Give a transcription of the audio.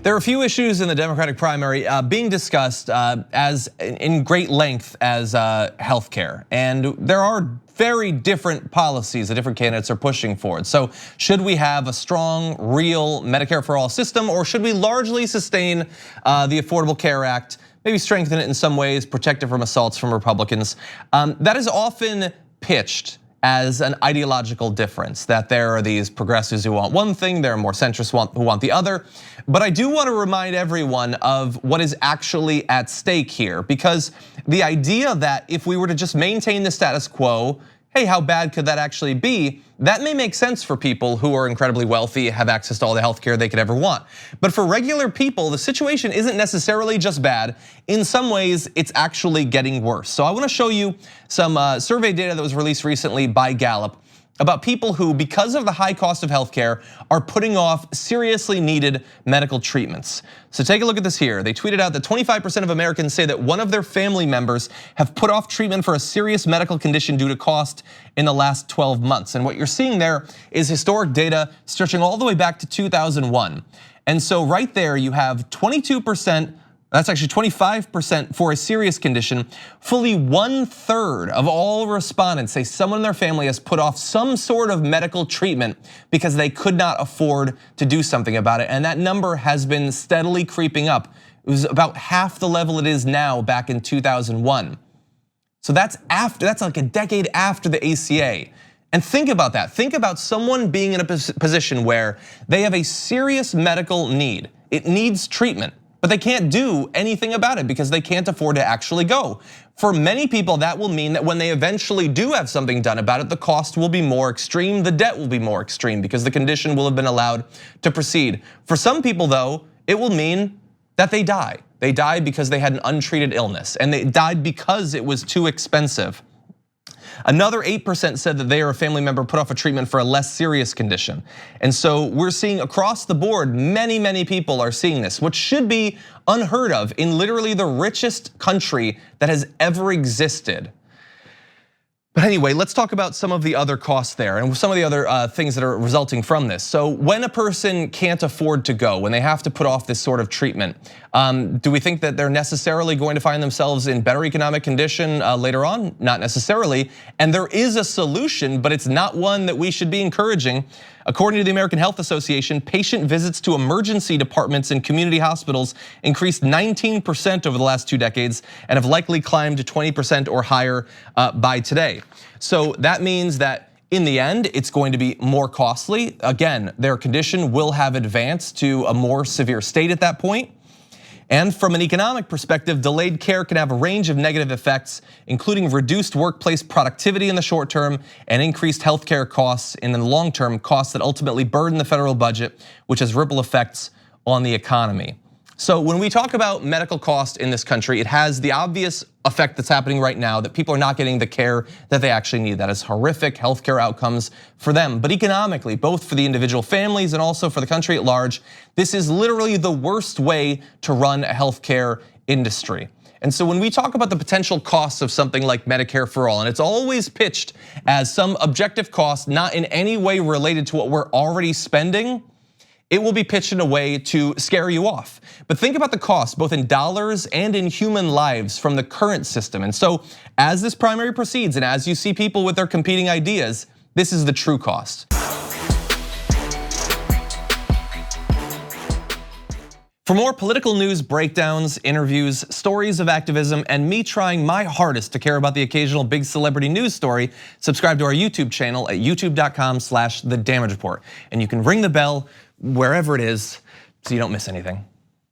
There are a few issues in the Democratic primary being discussed as in great length as healthcare, and there are very different policies that different candidates are pushing forward. So should we have a strong, real Medicare for all system, or should we largely sustain the Affordable Care Act, maybe strengthen it in some ways, protect it from assaults from Republicans? That is often pitched as an ideological difference, that there are these progressives who want one thing, there are more centrists who want the other. But I do want to remind everyone of what is actually at stake here, because the idea that if we were to just maintain the status quo, hey, how bad could that actually be? That may make sense for people who are incredibly wealthy, have access to all the healthcare they could ever want. But for regular people, the situation isn't necessarily just bad. In some ways, it's actually getting worse. So I want to show you some survey data that was released recently by Gallup about people who, because of the high cost of healthcare, are putting off seriously needed medical treatments. So take a look at this here. They tweeted out that 25% of Americans say that one of their family members have put off treatment for a serious medical condition due to cost in the last 12 months. And what you're seeing there is historic data stretching all the way back to 2001. And so right there you have 22%, that's actually 25% for a serious condition. Fully 1/3 of all respondents say someone in their family has put off some sort of medical treatment because they could not afford to do something about it. And that number has been steadily creeping up. It was about half the level it is now back in 2001. So that's like a decade after the ACA. And think about that. Think about someone being in a position where they have a serious medical need. It needs treatment, but they can't do anything about it because they can't afford to actually go. For many people, that will mean that when they eventually do have something done about it, the cost will be more extreme, the debt will be more extreme because the condition will have been allowed to proceed. For some people though, it will mean that they die. They died because they had an untreated illness, and they died because it was too expensive. Another 8% said that they or a family member put off a treatment for a less serious condition. And so we're seeing across the board, many people are seeing this, which should be unheard of in literally the richest country that has ever existed. But anyway, let's talk about some of the other costs there and some of the other things that are resulting from this. So when a person can't afford to go, when they have to put off this sort of treatment, do we think that they're necessarily going to find themselves in better economic condition later on? Not necessarily. And there is a solution, but it's not one that we should be encouraging. According to the American Health Association, patient visits to emergency departments in community hospitals increased 19% over the last 2 decades and have likely climbed to 20% or higher by today. So that means that in the end, it's going to be more costly. Again, their condition will have advanced to a more severe state at that point. And from an economic perspective, delayed care can have a range of negative effects, including reduced workplace productivity in the short term and increased healthcare costs in the long term, costs that ultimately burden the federal budget, which has ripple effects on the economy. So when we talk about medical costs in this country, it has the obvious effect that's happening right now that people are not getting the care that they actually need. That is horrific healthcare outcomes for them. But economically, both for the individual families and also for the country at large, this is literally the worst way to run a healthcare industry. And so when we talk about the potential costs of something like Medicare for all, and it's always pitched as some objective cost not in any way related to what we're already spending, it will be pitched in a way to scare you off. But think about the cost, both in dollars and in human lives from the current system. And so as this primary proceeds and as you see people with their competing ideas, this is the true cost. For more political news, breakdowns, interviews, stories of activism, and me trying my hardest to care about the occasional big celebrity news story, subscribe to our YouTube channel at youtube.com/The Damage Report. And you can ring the bell wherever it is so you don't miss anything.